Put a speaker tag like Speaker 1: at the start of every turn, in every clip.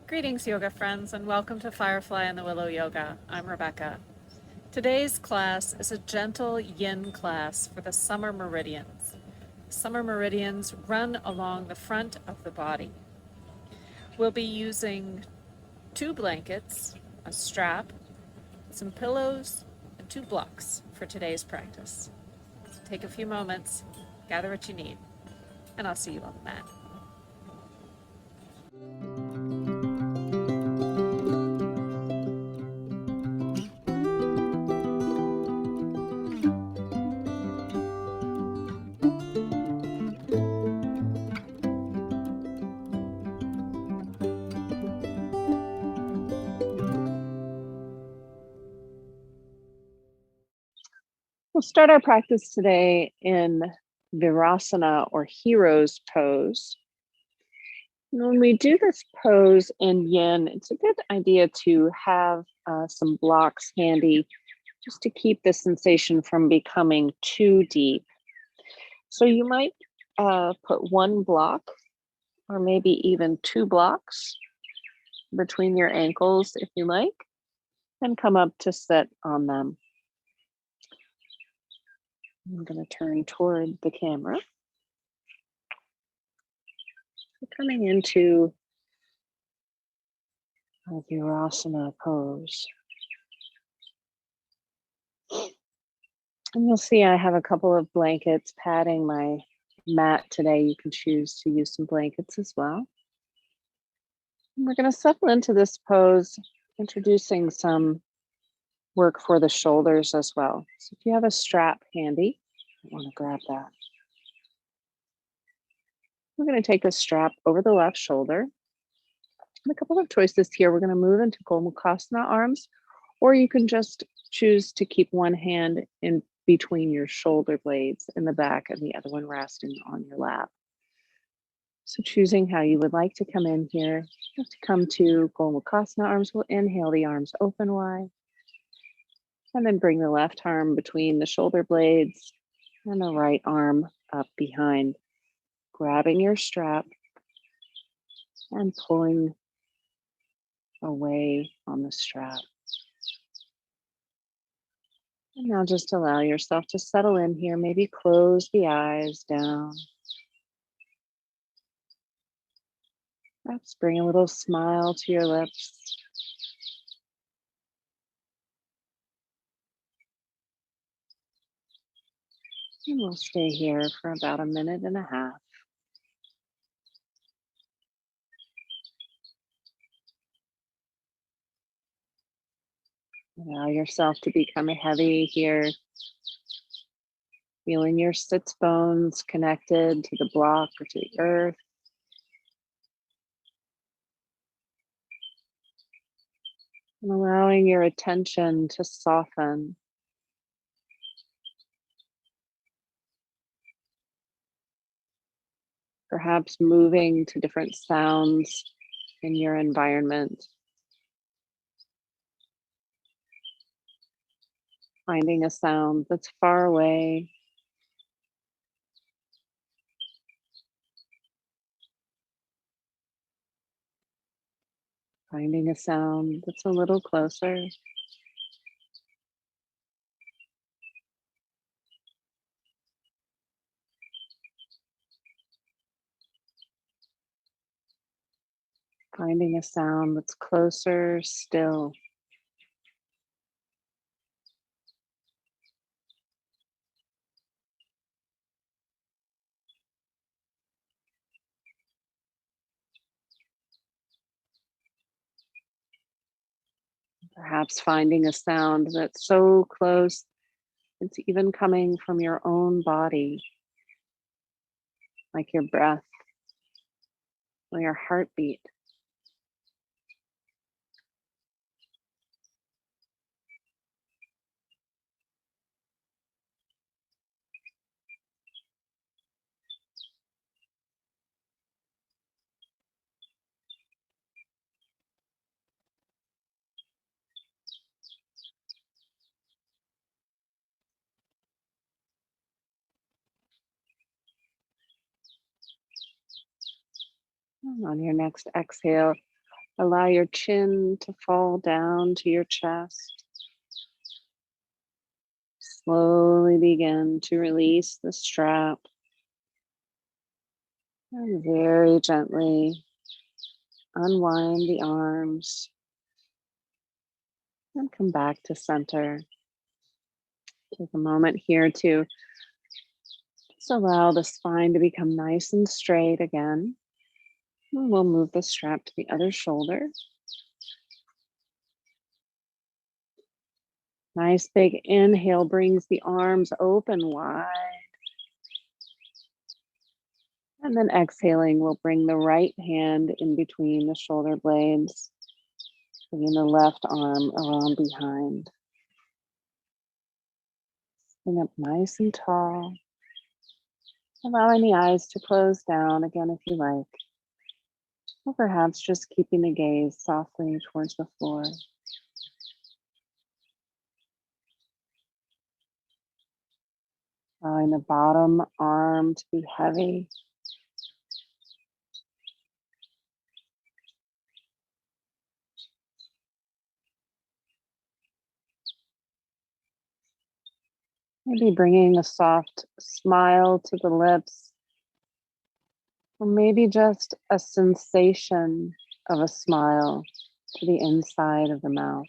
Speaker 1: Greetings, yoga friends, and welcome to Firefly and the Willow Yoga. I'm Rebecca. Today's class is a gentle yin class for the summer meridians. Summer meridians run along the front of the body. We'll be using 2 blankets, a strap, some pillows, and 2 blocks for today's practice. So take a few moments, gather what you need, and I'll see you on the mat.
Speaker 2: We'll start our practice today in Virasana or hero's pose. When we do this pose in yin, it's a good idea to have some blocks handy just to keep the sensation from becoming too deep. So you might put 1 block or maybe even 2 blocks between your ankles if you like, and come up to sit on them. I'm going to turn toward the camera. Coming into a Virasana pose. And you'll see I have a couple of blankets padding my mat today. You can choose to use some blankets as well. And we're going to settle into this pose, introducing some work for the shoulders as well. So if you have a strap handy, I want to grab that. We're going to take a strap over the left shoulder. And a couple of choices here. We're going to move into Komukasana Arms, or you can just choose to keep one hand in between your shoulder blades in the back and the other one resting on your lap. So choosing how you would like to come in here. You have to come to Komukasana Arms. We'll inhale the arms open wide. And then bring the left arm between the shoulder blades and the right arm up behind. Grabbing your strap and pulling away on the strap. And now just allow yourself to settle in here. Maybe close the eyes down. Perhaps bring a little smile to your lips. And we'll stay here for about 1.5 minutes. Allow yourself to become heavy here. Feeling your sits bones connected to the block or to the earth. And allowing your attention to soften. Perhaps moving to different sounds in your environment. Finding a sound that's far away. Finding a sound that's a little closer. Finding a sound that's closer still. Perhaps finding a sound that's so close, it's even coming from your own body, like your breath or your heartbeat. And on your next exhale, Allow your chin to fall down to your chest. Slowly begin to release the strap. And very gently unwind the arms and come back to center. Take a moment here to just allow the spine to become nice and straight again. And we'll move the strap to the other shoulder. Nice big inhale brings the arms open wide. And then exhaling, we'll bring the right hand in between the shoulder blades, bringing the left arm around behind. Sitting up nice and tall. Allowing the eyes to close down again if you like. Or perhaps just keeping the gaze softly towards the floor. Allowing the bottom arm to be heavy. Maybe bringing a soft smile to the lips. Or maybe just a sensation of a smile to the inside of the mouth.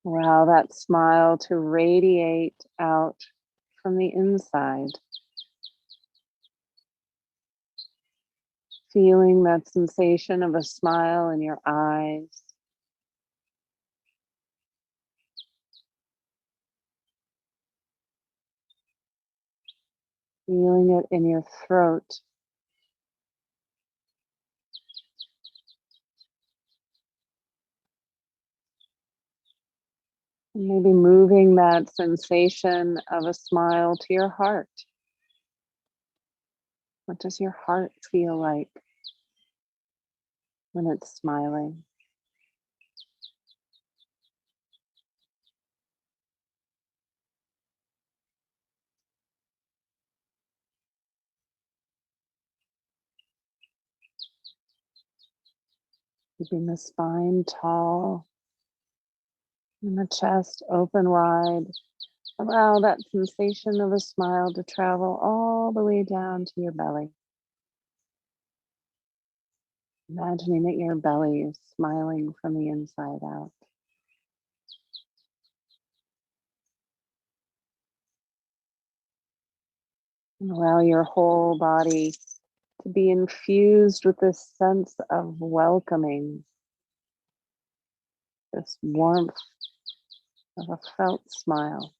Speaker 2: Allow that smile to radiate out from the inside. Feeling that sensation of a smile in your eyes. Feeling it in your throat. And maybe moving that sensation of a smile to your heart. What does your heart feel like when it's smiling? Keeping the spine tall and the chest open wide. Allow that sensation of a smile to travel all the way down to your belly. Imagining that your belly is smiling from the inside out. And allow your whole body to be infused with this sense of welcoming, this warmth of a felt smile.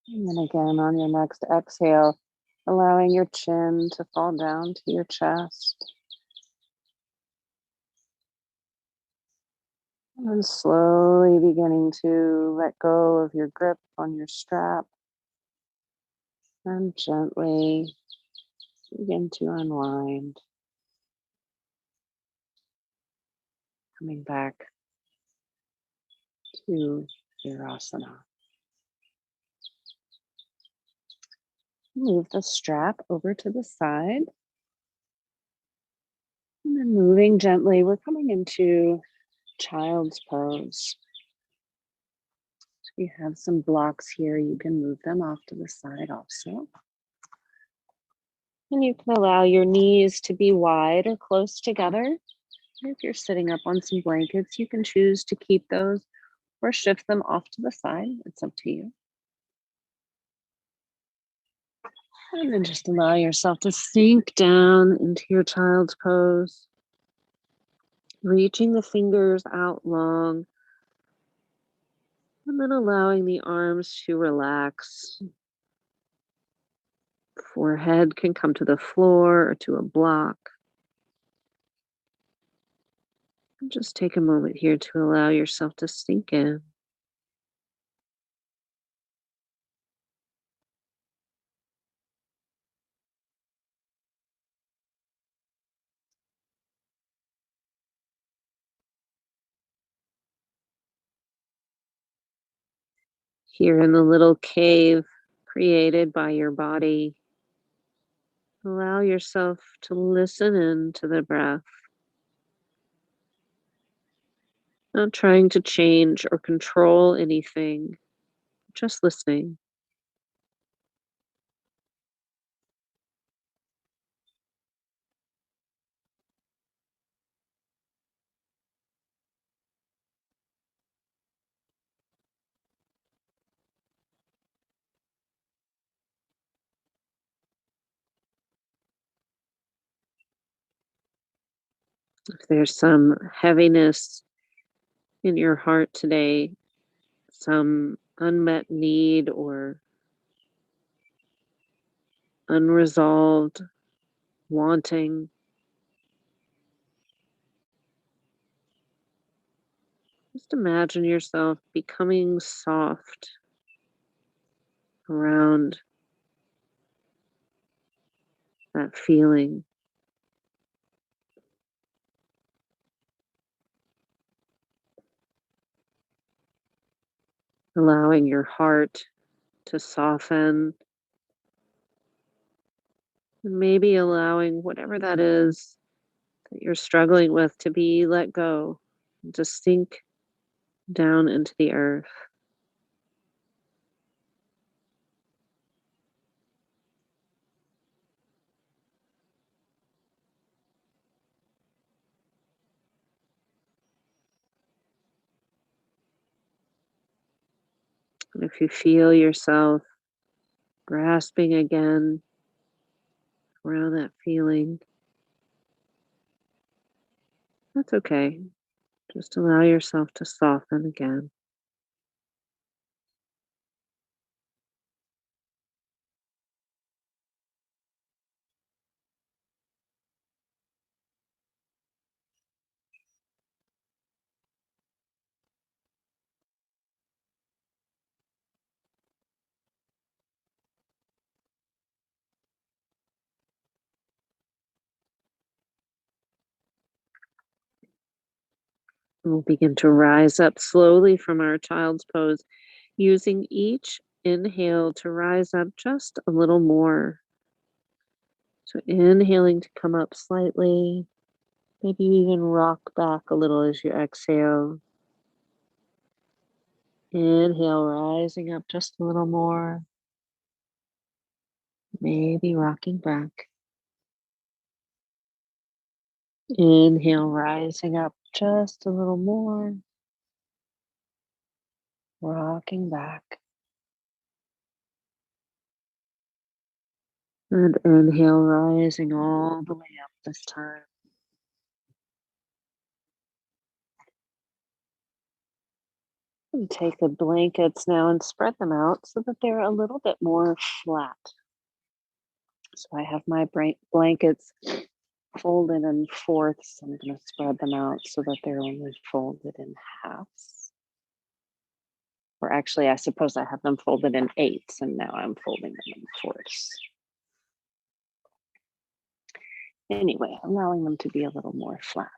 Speaker 2: And then again on your next exhale, allowing your chin to fall down to your chest. And then slowly beginning to let go of your grip on your strap. And gently begin to unwind. Coming back to Virasana. Move the strap over to the side. And then moving gently, we're coming into child's pose. We have some blocks here. You can move them off to the side also. And you can allow your knees to be wide or close together. If you're sitting up on some blankets, you can choose to keep those or shift them off to the side. It's up to you. And then just allow yourself to sink down into your child's pose. Reaching the fingers out long. And then allowing the arms to relax. Forehead can come to the floor or to a block. And just take a moment here to allow yourself to sink in. Here in the little cave created by your body, allow yourself to listen in to the breath, not trying to change or control anything, just listening. If there's some heaviness in your heart today, some unmet need or unresolved wanting, just imagine yourself becoming soft around that feeling. Allowing your heart to soften, and maybe allowing whatever that is that you're struggling with to be let go, and to sink down into the earth. And if you feel yourself grasping again around that feeling, that's okay. Just allow yourself to soften again. We'll begin to rise up slowly from our child's pose, using each inhale to rise up just a little more. So inhaling to come up slightly, maybe even rock back a little as you exhale. Inhale, rising up just a little more, maybe rocking back. Inhale, rising up just a little more, rocking back. And inhale, rising all the way up this time. And take the blankets now and spread them out so that they're a little bit more flat. So I have my blankets folded in fourths. I'm going to spread them out so that they're only folded in halves. Or actually, I suppose I have them folded in eighths, and now I'm folding them in fourths. Anyway, allowing them to be a little more flat.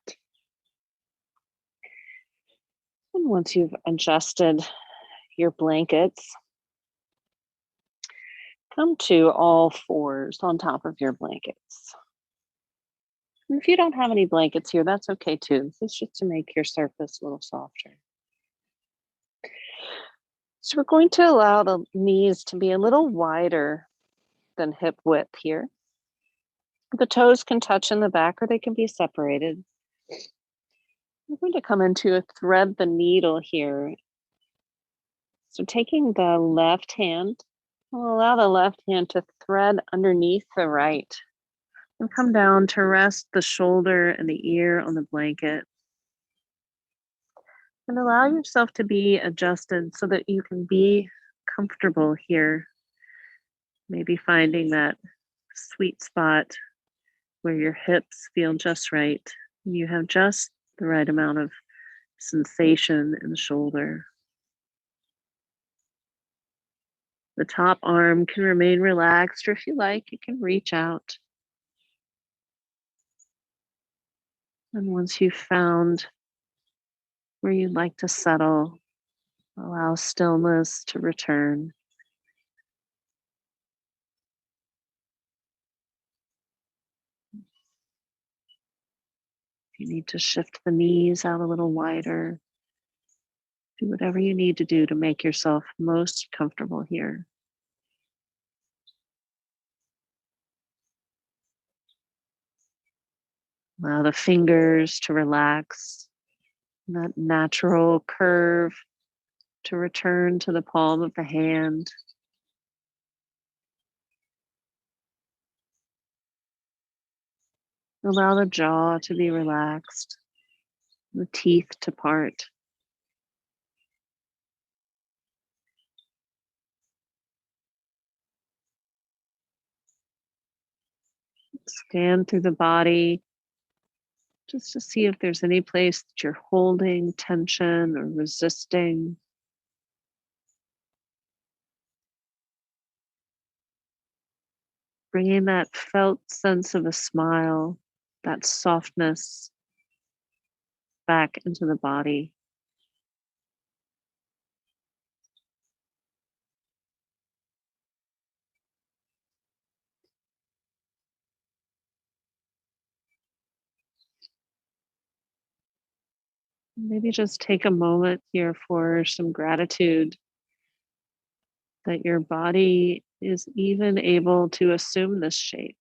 Speaker 2: And once you've adjusted your blankets, come to all fours on top of your blankets. And if you don't have any blankets here, that's okay too. This is just to make your surface a little softer. So we're going to allow the knees to be a little wider than hip width here. The toes can touch in the back or they can be separated. We're going to come into a thread the needle here. So taking the left hand, we'll allow the left hand to thread underneath the right and come down to rest the shoulder and the ear on the blanket. And allow yourself to be adjusted so that you can be comfortable here. Maybe finding that sweet spot where your hips feel just right. You have just the right amount of sensation in the shoulder. The top arm can remain relaxed, or if you like, you can reach out. And once you've found where you'd like to settle, allow stillness to return. If you need to shift the knees out a little wider, do whatever you need to do to make yourself most comfortable here. Allow the fingers to relax, that natural curve to return to the palm of the hand. Allow the jaw to be relaxed, the teeth to part. Scan through the body just to see if there's any place that you're holding tension or resisting. Bringing that felt sense of a smile, that softness back into the body. Maybe just take a moment here for some gratitude that your body is even able to assume this shape.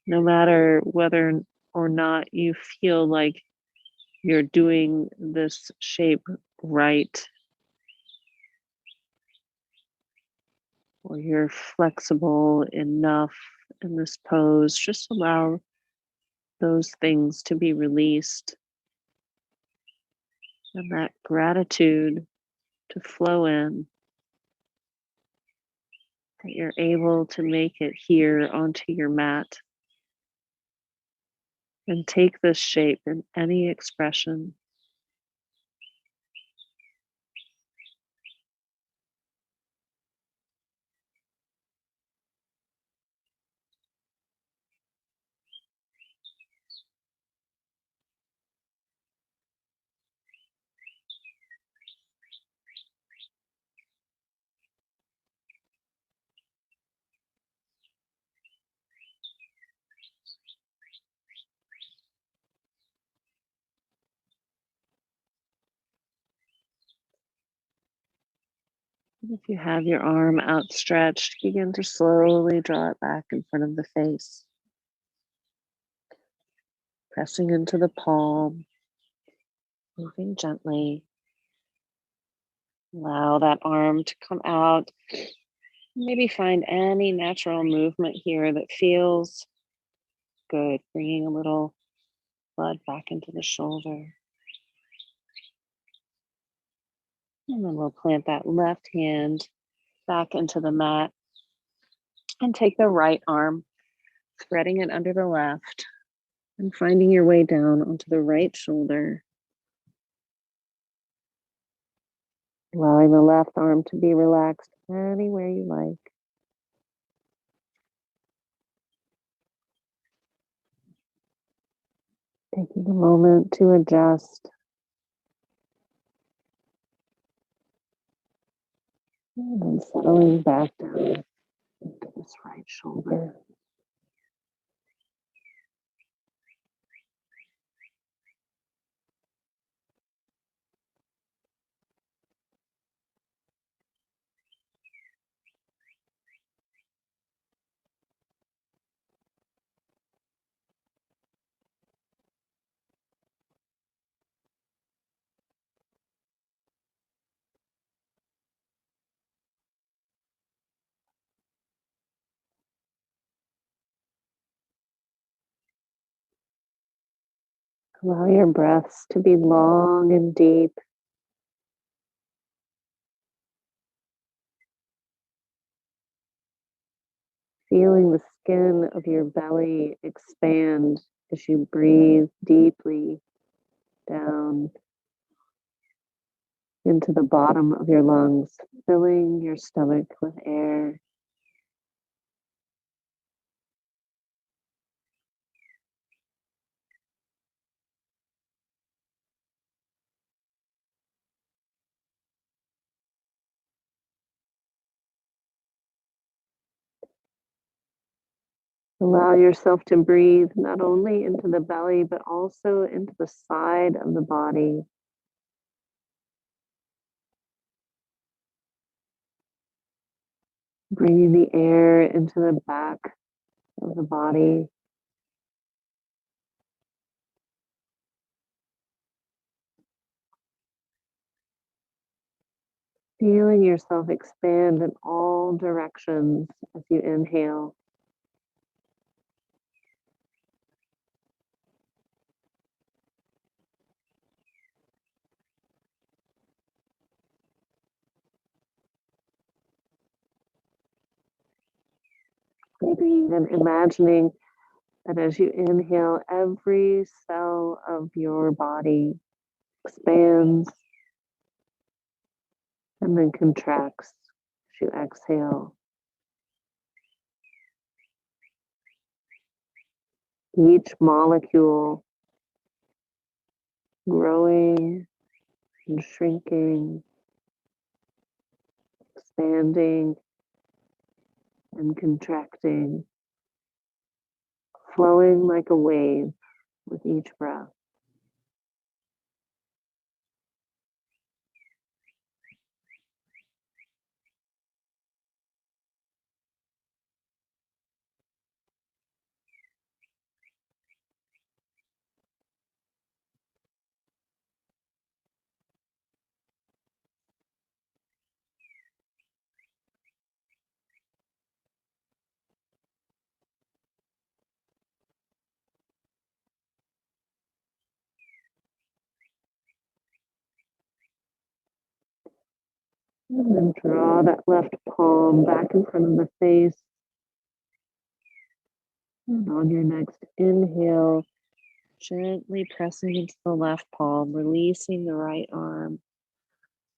Speaker 2: No matter whether or not you feel like you're doing this shape right, or you're flexible enough in this pose, just allow those things to be released and that gratitude to flow in, that you're able to make it here onto your mat and take this shape in any expression. And if you have your arm outstretched, begin to slowly draw it back in front of the face, pressing into the palm, moving gently. Allow that arm to come out. Maybe find any natural movement here that feels good, bringing a little blood back into the shoulder. And then we'll plant that left hand back into the mat and take the right arm, spreading it under the left and finding your way down onto the right shoulder. Allowing the left arm to be relaxed anywhere you like. Taking a moment to adjust. And then settling back down into this right shoulder. Allow your breaths to be long and deep. Feeling the skin of your belly expand as you breathe deeply down into the bottom of your lungs, filling your stomach with air. Allow yourself to breathe not only into the belly, but also into the side of the body. Breathe the air into the back of the body. Feeling yourself expand in all directions as you inhale. And imagining that as you inhale, every cell of your body expands and then contracts as you exhale. Each molecule growing and shrinking, expanding and contracting, flowing like a wave with each breath. And then draw that left palm back in front of the face. And on your next inhale, gently pressing into the left palm, releasing the right arm.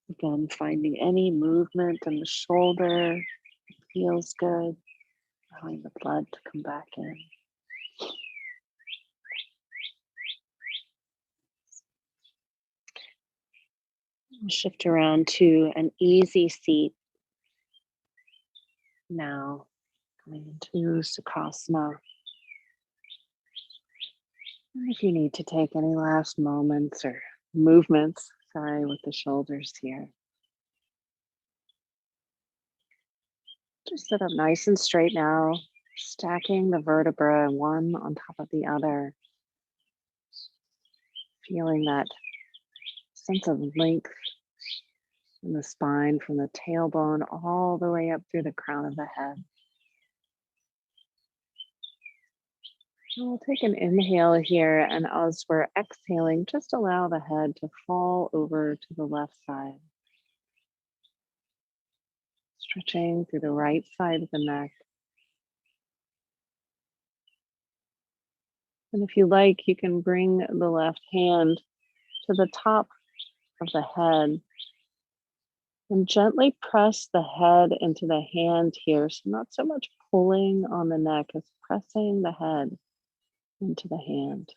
Speaker 2: Again, finding any movement in the shoulder feels good, allowing the blood to come back in. We'll shift around to an easy seat now, going into Sukhasana. And if you need to take any last moments or movements, with the shoulders here. Just sit up nice and straight now, stacking the vertebrae one on top of the other. Feeling that sense of length in the spine from the tailbone all the way up through the crown of the head. And we'll take an inhale here, and as we're exhaling, just allow the head to fall over to the left side. Stretching through the right side of the neck. And if you like, you can bring the left hand to the top of the head and gently press the head into the hand here. So not so much pulling on the neck as pressing the head into the hand.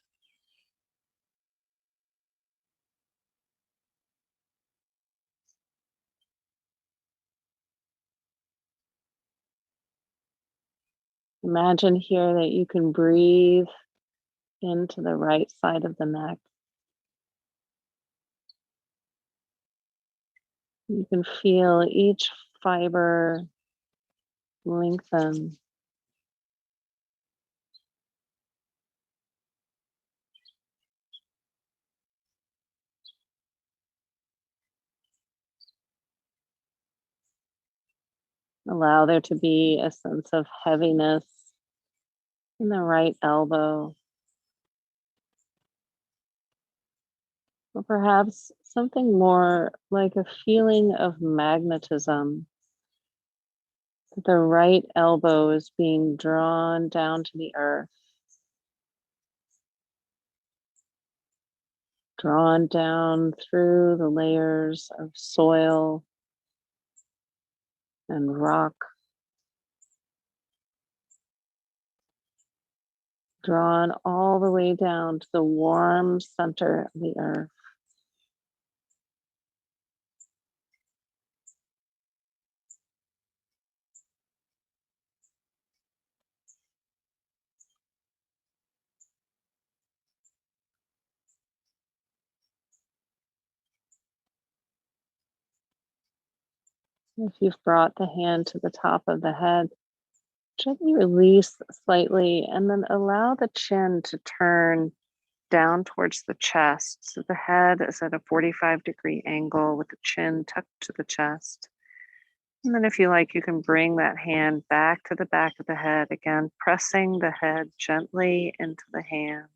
Speaker 2: Imagine here that you can breathe into the right side of the neck. You can feel each fiber lengthen. Allow there to be a sense of heaviness in the right elbow, or perhaps something more like a feeling of magnetism The right elbow is being drawn down to the earth, drawn down through the layers of soil and rock, drawn all the way down to the warm center of the earth. If you've brought the hand to the top of the head, gently release slightly and then allow the chin to turn down towards the chest. So the head is at a 45-degree angle with the chin tucked to the chest. And then, if you like, you can bring that hand back to the back of the head, again, pressing the head gently into the hand,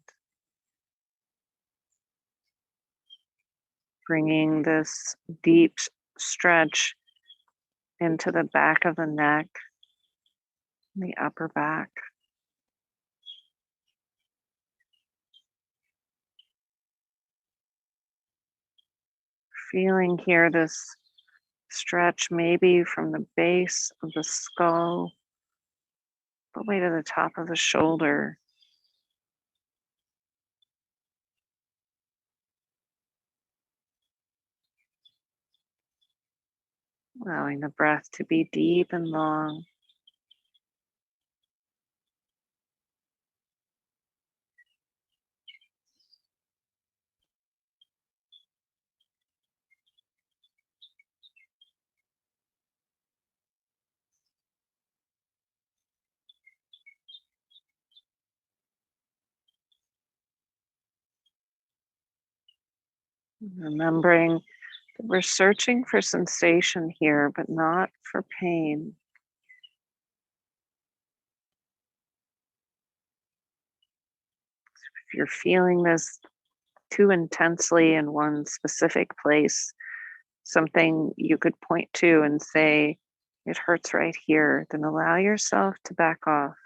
Speaker 2: bringing this deep stretch into the back of the neck, the upper back. Feeling here this stretch maybe from the base of the skull all the way to the top of the shoulder. Allowing the breath to be deep and long. Remembering that we're searching for sensation here, but not for pain. If you're feeling this too intensely in one specific place, something you could point to and say, it hurts right here, then allow yourself to back off.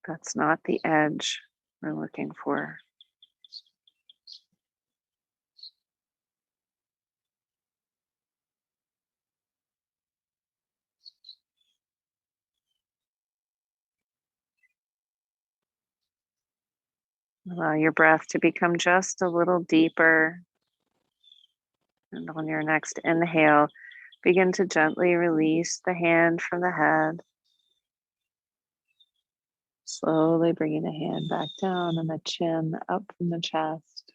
Speaker 2: That's not the edge we're looking for. Allow your breath to become just a little deeper. And on your next inhale, begin to gently release the hand from the head. Slowly bringing the hand back down and the chin up from the chest.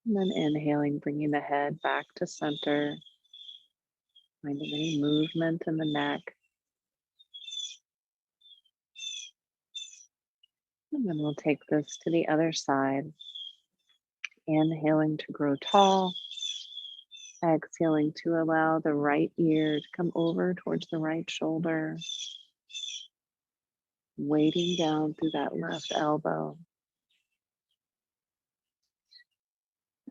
Speaker 2: And then inhaling, bringing the head back to center. Finding any movement in the neck. And then we'll take this to the other side. Inhaling to grow tall. Exhaling to allow the right ear to come over towards the right shoulder. Weighting down through that left elbow.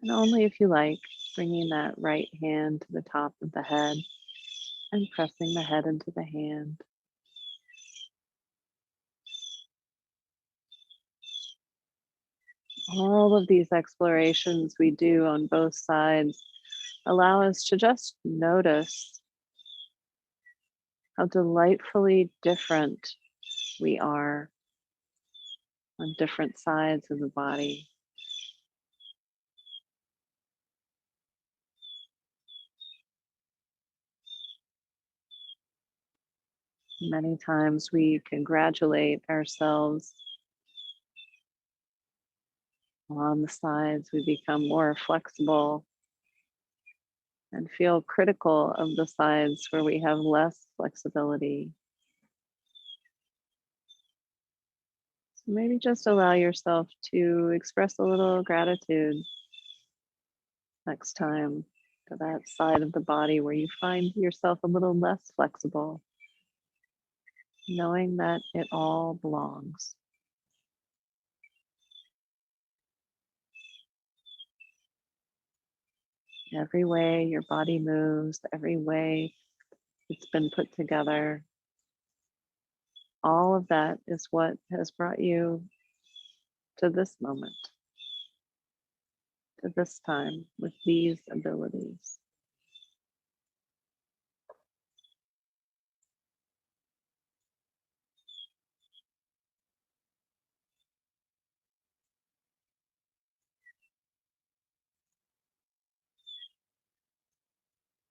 Speaker 2: And only if you like, bringing that right hand to the top of the head and pressing the head into the hand. All of these explorations we do on both sides allow us to just notice how delightfully different we are on different sides of the body. Many times we congratulate ourselves on the sides, we become more flexible and feel critical of the sides where we have less flexibility. So maybe just allow yourself to express a little gratitude next time to that side of the body where you find yourself a little less flexible, knowing that it all belongs. Every way your body moves, every way it's been put together, all of that is what has brought you to this moment, to this time with these abilities.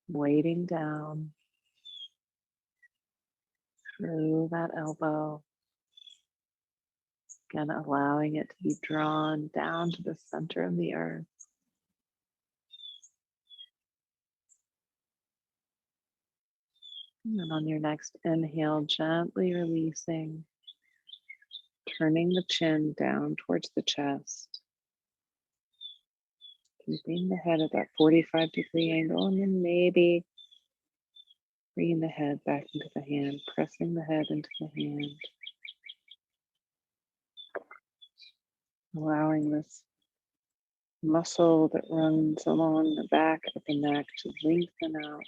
Speaker 2: Weighting down through that elbow, again, allowing it to be drawn down to the center of the earth. And then on your next inhale, gently releasing, turning the chin down towards the chest, keeping the head at that 45-degree angle, and then maybe bringing the head back into the hand, pressing the head into the hand, allowing this muscle that runs along the back of the neck to lengthen out.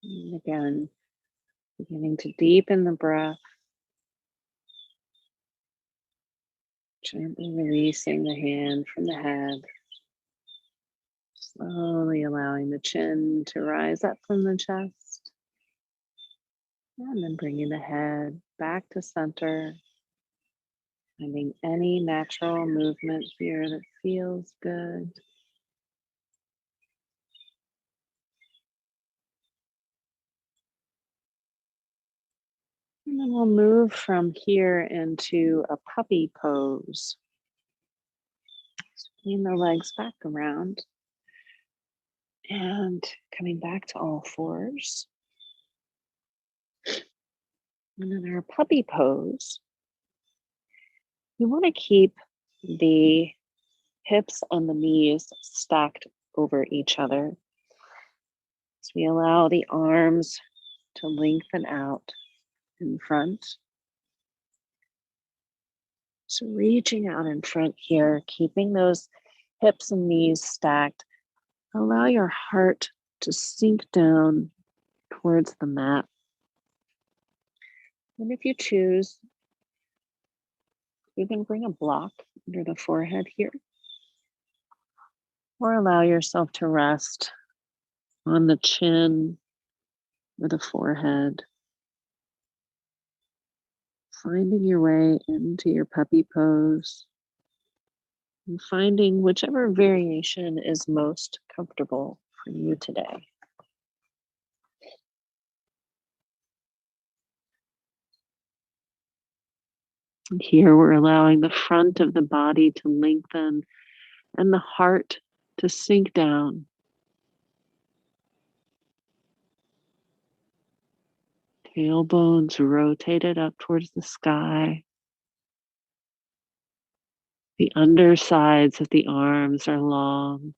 Speaker 2: And again, beginning to deepen the breath, gently releasing the hand from the head, slowly allowing the chin to rise up from the chest, and then bringing the head back to center, finding any natural movement here that feels good. And then we'll move from here into a puppy pose. Swinging the legs back around and coming back to all fours. And in our puppy pose, you want to keep the hips and the knees stacked over each other. So we allow the arms to lengthen out in front. So reaching out in front here, keeping those hips and knees stacked. Allow your heart to sink down towards the mat. And if you choose, you can bring a block under the forehead here, or allow yourself to rest on the chin or the forehead, finding your way into your puppy pose and finding whichever variation is most comfortable for you today. And here we're allowing the front of the body to lengthen and the heart to sink down. Tailbones rotated up towards the sky. The undersides of the arms are long.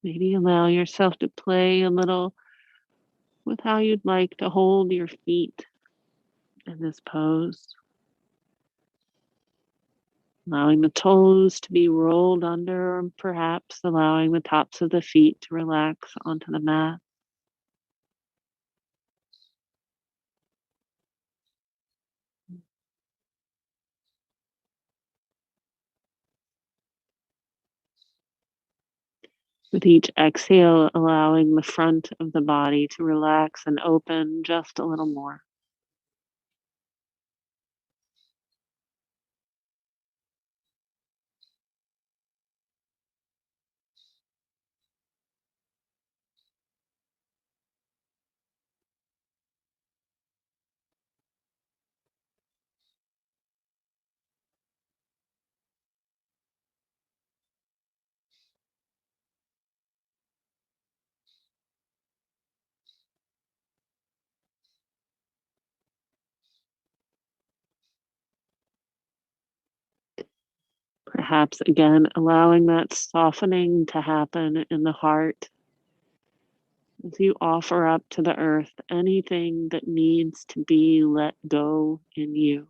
Speaker 2: Maybe allow yourself to play a little with how you'd like to hold your feet in this pose, allowing the toes to be rolled under, and perhaps allowing the tops of the feet to relax onto the mat. With each exhale, allowing the front of the body to relax and open just a little more. Perhaps again, allowing that softening to happen in the heart as you offer up to the earth anything that needs to be let go in you.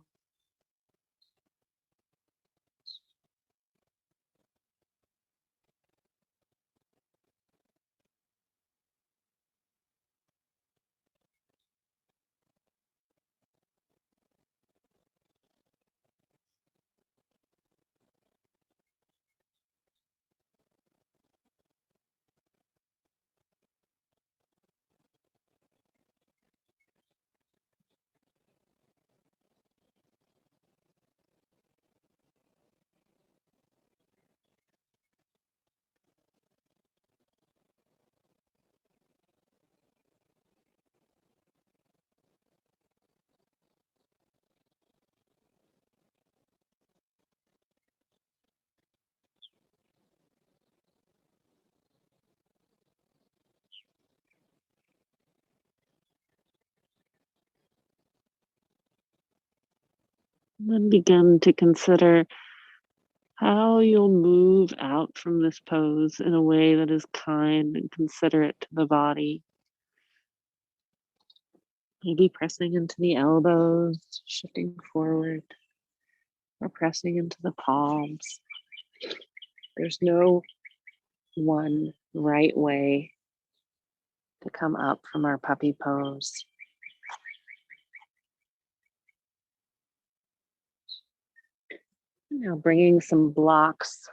Speaker 2: And then begin to consider how you'll move out from this pose in a way that is kind and considerate to the body. Maybe pressing into the elbows, shifting forward, or pressing into the palms. There's no one right way to come up from our puppy pose. Now bringing some blocks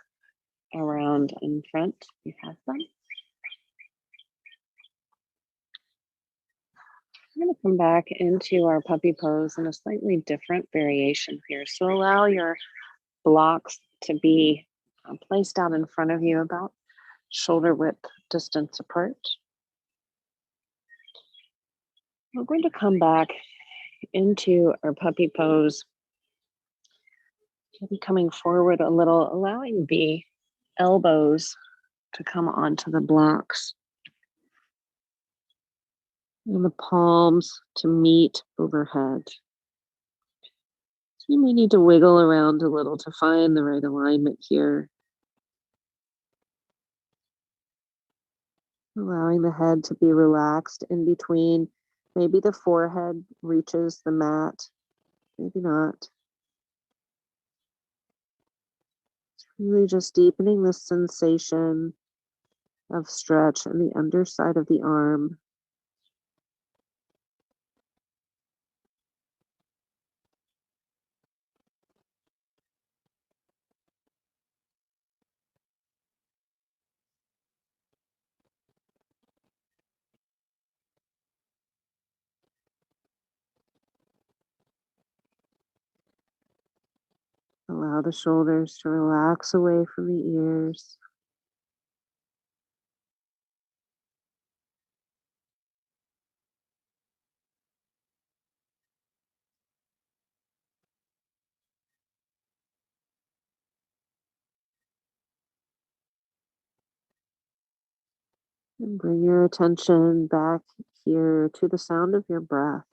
Speaker 2: around in front. You have them. I'm going to come back into our puppy pose in a slightly different variation here. So allow your blocks to be placed out in front of you about shoulder width distance apart. We're going to come back into our puppy pose, maybe coming forward a little, allowing the elbows to come onto the blocks and the palms to meet overhead. So you may need to wiggle around a little to find the right alignment here. Allowing the head to be relaxed in between. Maybe the forehead reaches the mat, maybe not. It's really just deepening the sensation of stretch in the underside of the arm. Allow the shoulders to relax away from the ears. And bring your attention back here to the sound of your breath.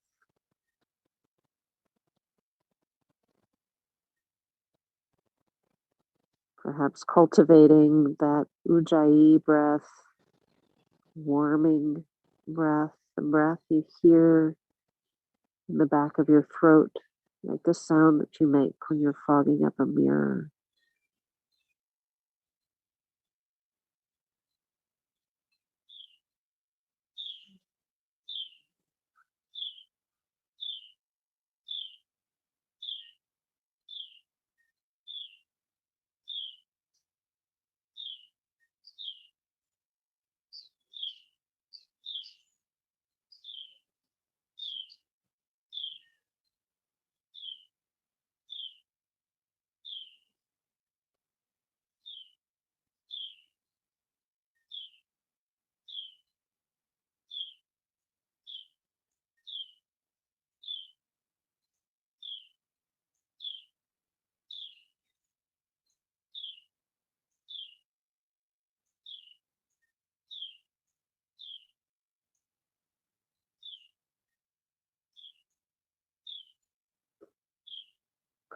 Speaker 2: Perhaps cultivating that ujjayi breath, warming breath. the breath you hear in the back of your throat, like the sound that you make when you're fogging up a mirror.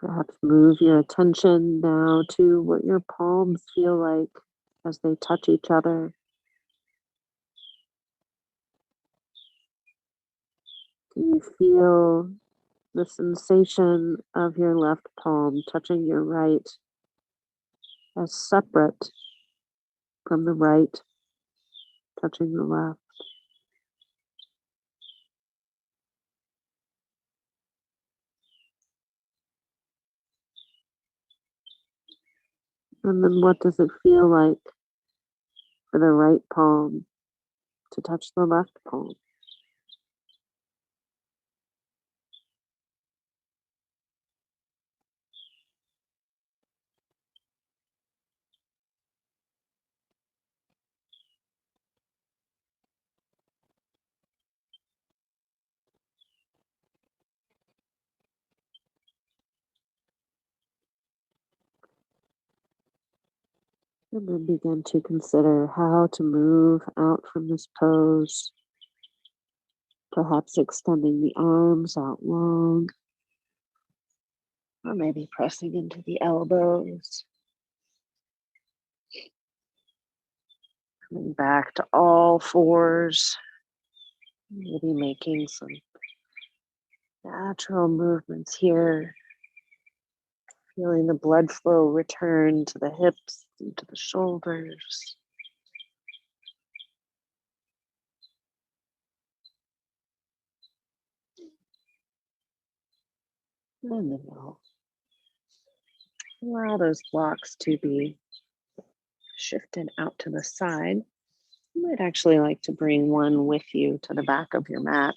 Speaker 2: Perhaps move your attention now to what your palms feel like as they touch each other. Can you feel the sensation of your left palm touching your right as separate from the right touching the left? And then what does it feel like for the right palm to touch the left palm? And then begin to consider how to move out from this pose, perhaps extending the arms out long, or maybe pressing into the elbows, coming back to all fours, maybe making some natural movements here, feeling the blood flow return to the hips and to the shoulders. And then we'll allow those blocks to be shifted out to the side. You might actually like to bring one with you to the back of your mat.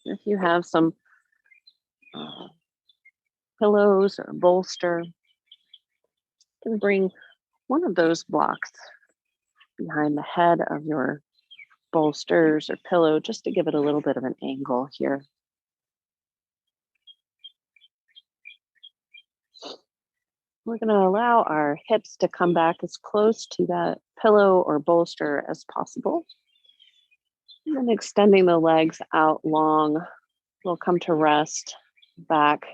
Speaker 2: If you have some uh, pillows or a bolster, you can bring one of those blocks behind the head of your bolsters or pillow just to give it a little bit of an angle here. We're going to allow our hips to come back as close to that pillow or bolster as possible. And then extending the legs out long, we'll come to rest back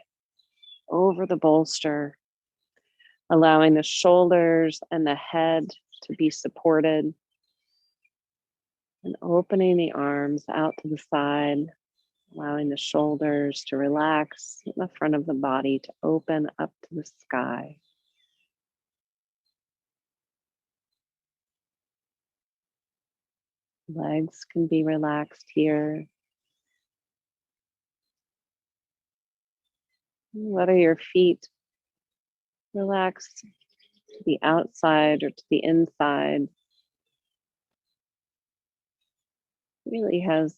Speaker 2: over the bolster, allowing the shoulders and the head to be supported, and opening the arms out to the side, allowing the shoulders to relax, and the front of the body to open up to the sky. Legs can be relaxed here. Whether your feet relax to the outside or to the inside really has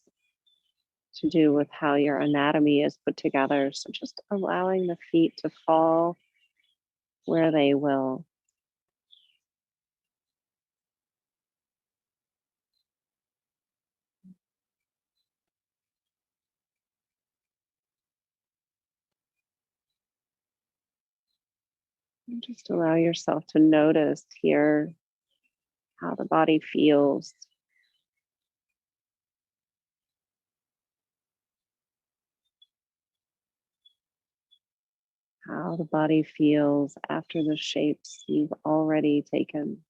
Speaker 2: to do with how your anatomy is put together. So just allowing the feet to fall where they will. And just allow yourself to notice here how the body feels. How the body feels after the shapes you've already taken.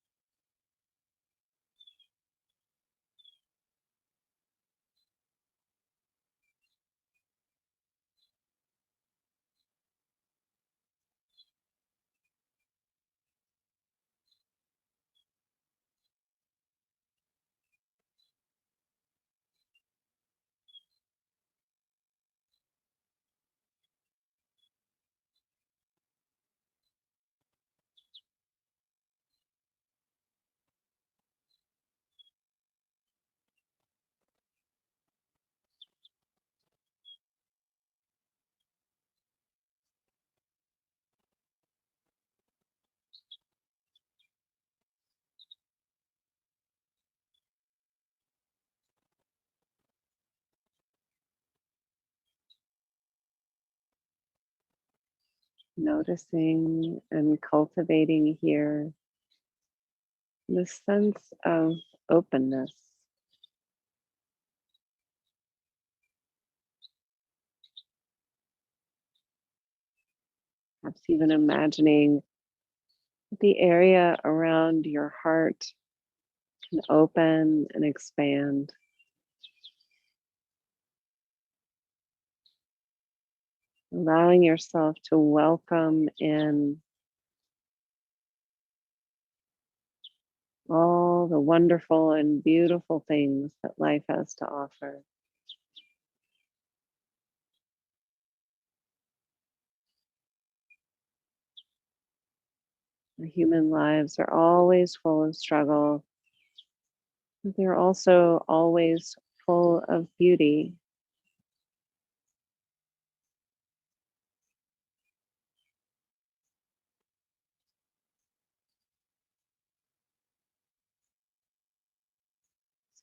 Speaker 2: Noticing and cultivating here this sense of openness. Perhaps even imagining the area around your heart can open and expand. Allowing yourself to welcome in all the wonderful and beautiful things that life has to offer. Our human lives are always full of struggle, but they're also always full of beauty.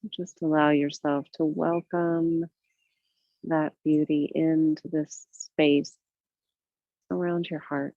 Speaker 2: So just allow yourself to welcome that beauty into this space around your heart.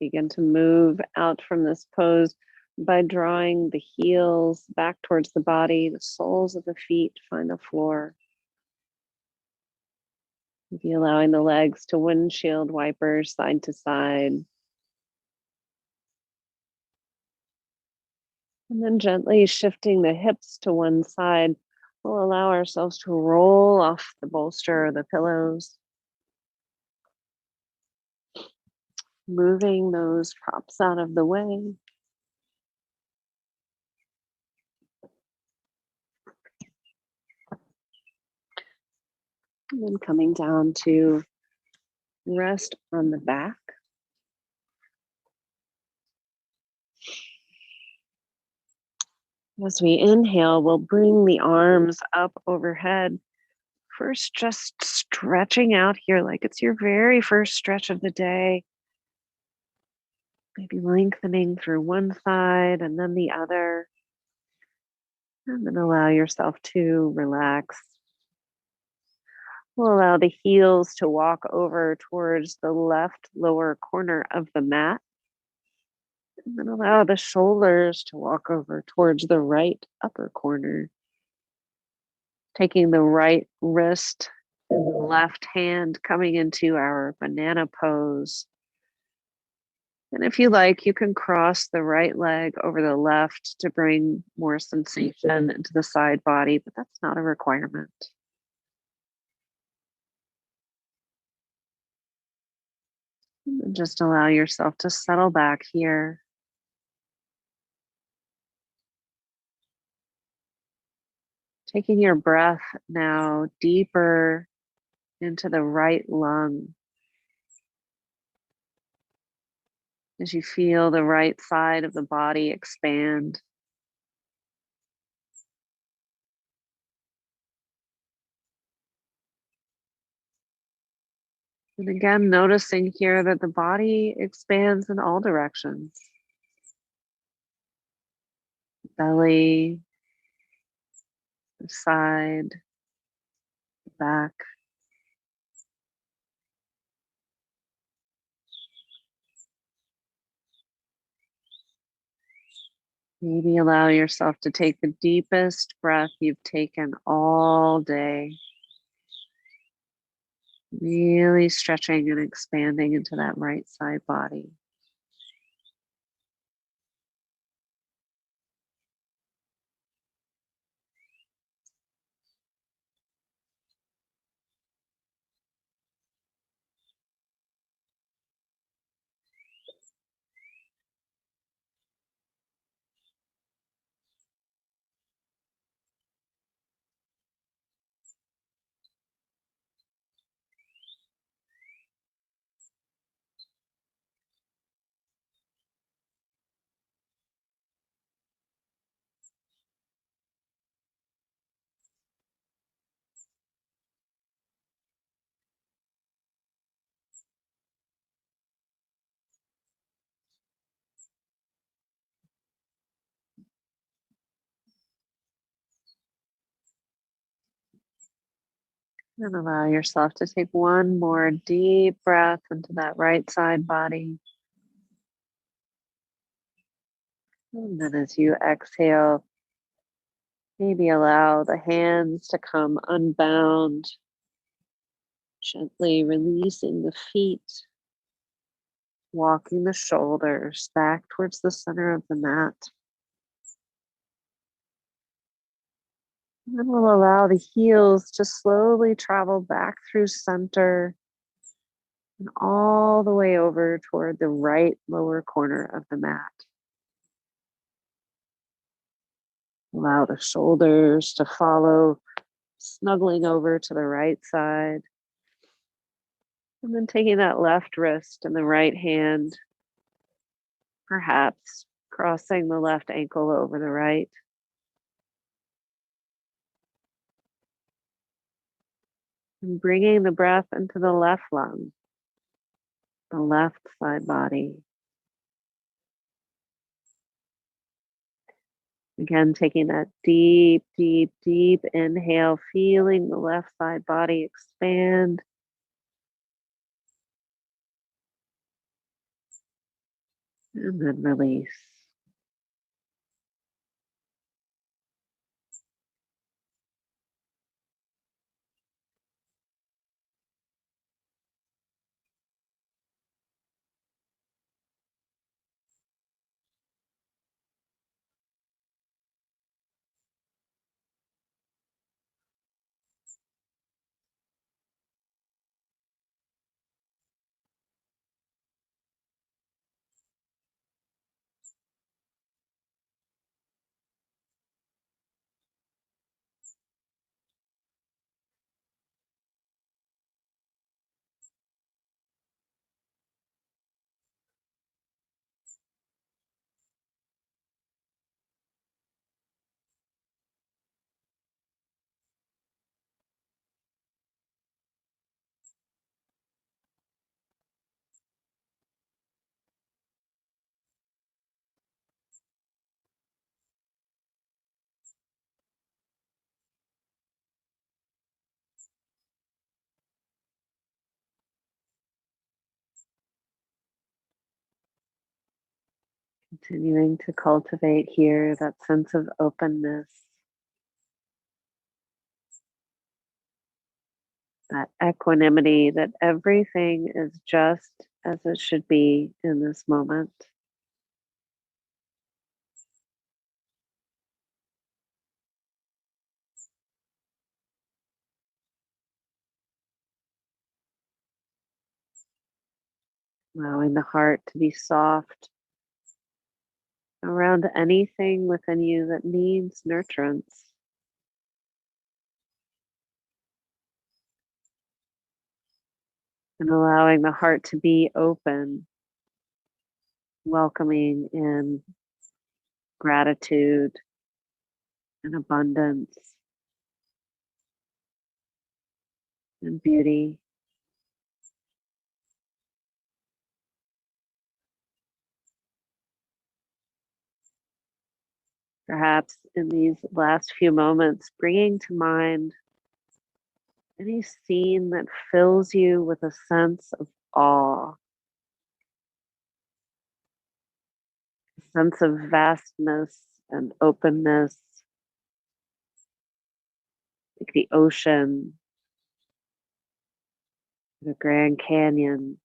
Speaker 2: Begin to move out from this pose by drawing the heels back towards the body, the soles of the feet find the floor. Maybe allowing the legs to windshield wipers side to side. And then gently shifting the hips to one side, we'll allow ourselves to roll off the bolster or the pillows, moving those props out of the way. And then coming down to rest on the back. As we inhale, we'll bring the arms up overhead. First, just stretching out here like it's your very first stretch of the day. Maybe lengthening through one side and then the other. And then allow yourself to relax. We'll allow the heels to walk over towards the left lower corner of the mat. And then allow the shoulders to walk over towards the right upper corner. Taking the right wrist and the left hand coming into our banana pose. And if you like, you can cross the right leg over the left to bring more sensation into the side body, but that's not a requirement. And just allow yourself to settle back here. Taking your breath now deeper into the right lung as you feel the right side of the body expand. And again, noticing here that the body expands in all directions. Belly, the side, the back. Maybe allow yourself to take the deepest breath you've taken all day. Really stretching and expanding into that right side body. And allow yourself to take one more deep breath into that right side body. And then as you exhale, maybe allow the hands to come unbound, gently releasing the feet, walking the shoulders back towards the center of the mat. And then we'll allow the heels to slowly travel back through center and all the way over toward the right lower corner of the mat. Allow the shoulders to follow, snuggling over to the right side. And then taking that left wrist and the right hand, perhaps crossing the left ankle over the right. And bringing the breath into the left lung, the left side body. Again, taking that deep, deep, deep inhale, feeling the left side body expand. And then release. Continuing to cultivate here that sense of openness, that equanimity, that everything is just as it should be in this moment. Allowing the heart to be soft around anything within you that needs nurturance. And allowing the heart to be open, welcoming in gratitude and abundance and beauty. Perhaps in these last few moments, bringing to mind any scene that fills you with a sense of awe, a sense of vastness and openness, like the ocean, the Grand Canyon,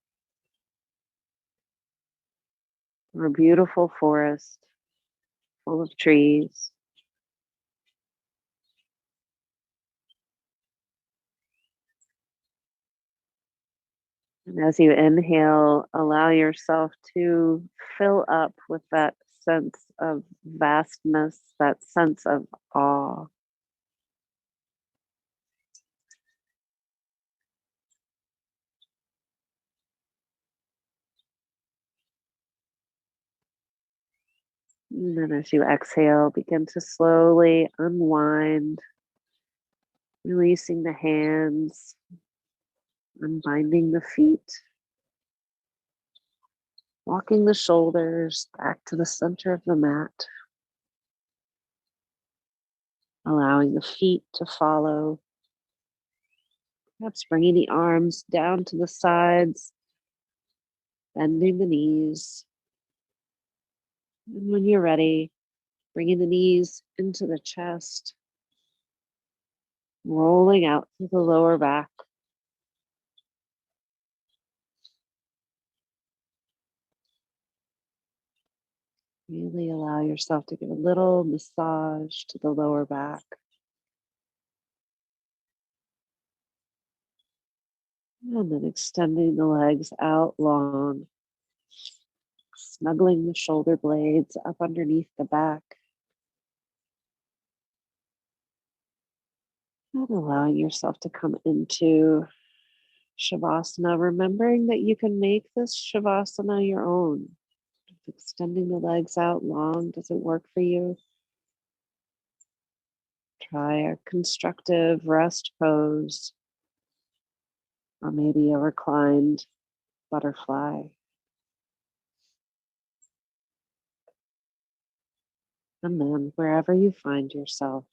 Speaker 2: or a beautiful forest full of trees. And as you inhale, allow yourself to fill up with that sense of vastness, that sense of awe. And then as you exhale, begin to slowly unwind, releasing the hands, unbinding the feet, walking the shoulders back to the center of the mat, allowing the feet to follow, Perhaps bringing the arms down to the sides, bending the knees. And when you're ready, bringing the knees into the chest, rolling out through the lower back. Really allow yourself to give a little massage to the lower back. And then extending the legs out long, snuggling the shoulder blades up underneath the back. And allowing yourself to come into Shavasana, remembering that you can make this Shavasana your own. Extending the legs out long, does it work for you? Try a constructive rest pose, or maybe a reclined butterfly. And then wherever you find yourself,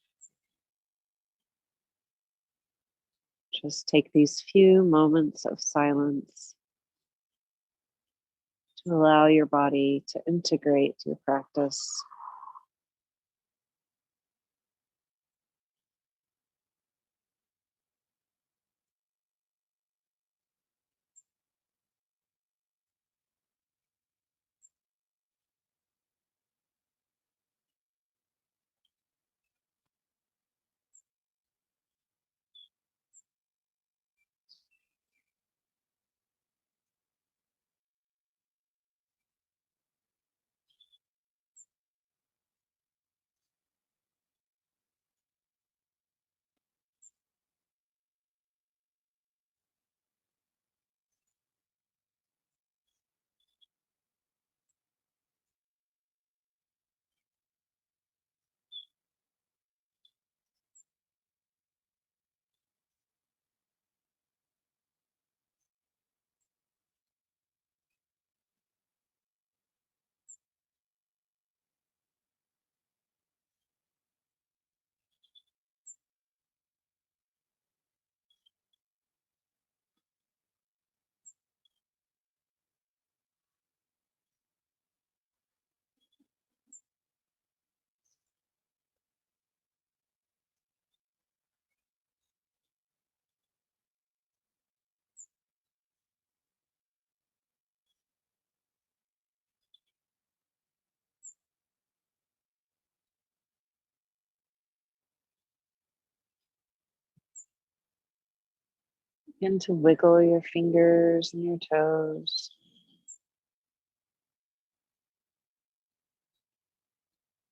Speaker 2: just take these few moments of silence to allow your body to integrate your practice. Begin to wiggle your fingers and your toes.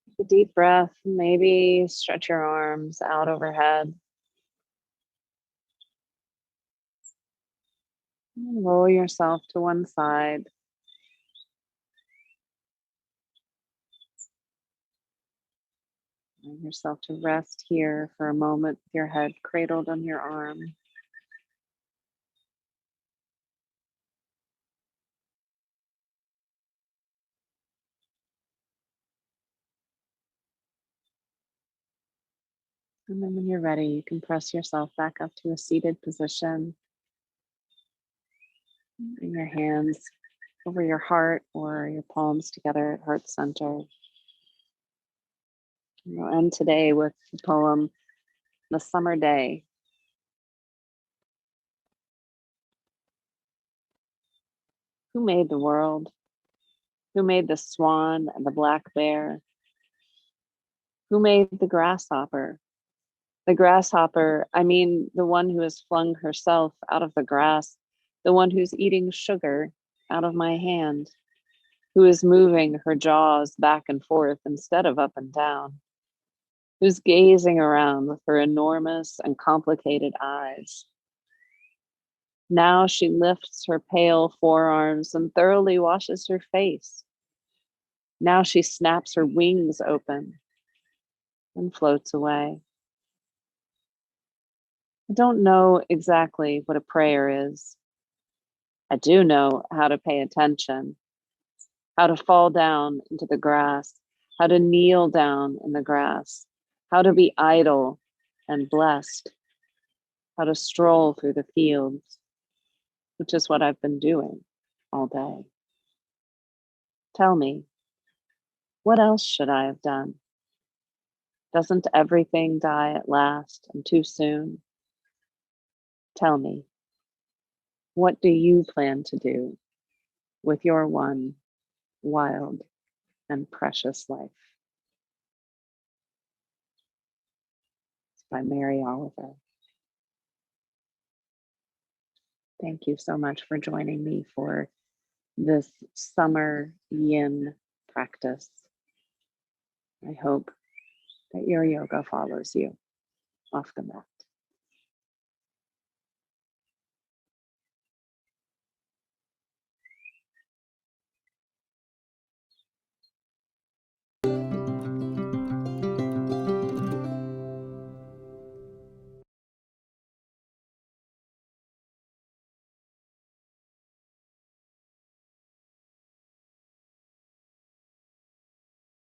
Speaker 2: Take a deep breath, maybe stretch your arms out overhead. And roll yourself to one side. Allow yourself to rest here for a moment with your head cradled on your arm. And then when you're ready, you can press yourself back up to a seated position. Bring your hands over your heart or your palms together at heart center. We'll end today with the poem, The Summer Day. Who made the world? Who made the swan and the black bear? Who made the grasshopper? The grasshopper, I mean, the one who has flung herself out of the grass, the one who's eating sugar out of my hand, who is moving her jaws back and forth instead of up and down, who's gazing around with her enormous and complicated eyes. Now she lifts her pale forearms and thoroughly washes her face. Now she snaps her wings open and floats away. I don't know exactly what a prayer is. I do know how to pay attention, how to fall down into the grass, how to kneel down in the grass, how to be idle and blessed. how to stroll through the fields, which is what I've been doing all day. Tell me, what else should I have done? Doesn't everything die at last and too soon? Tell me, what do you plan to do with your one wild and precious life? It's by Mary Oliver. Thank you so much for joining me for this summer yin practice. I hope that your yoga follows you off the mat.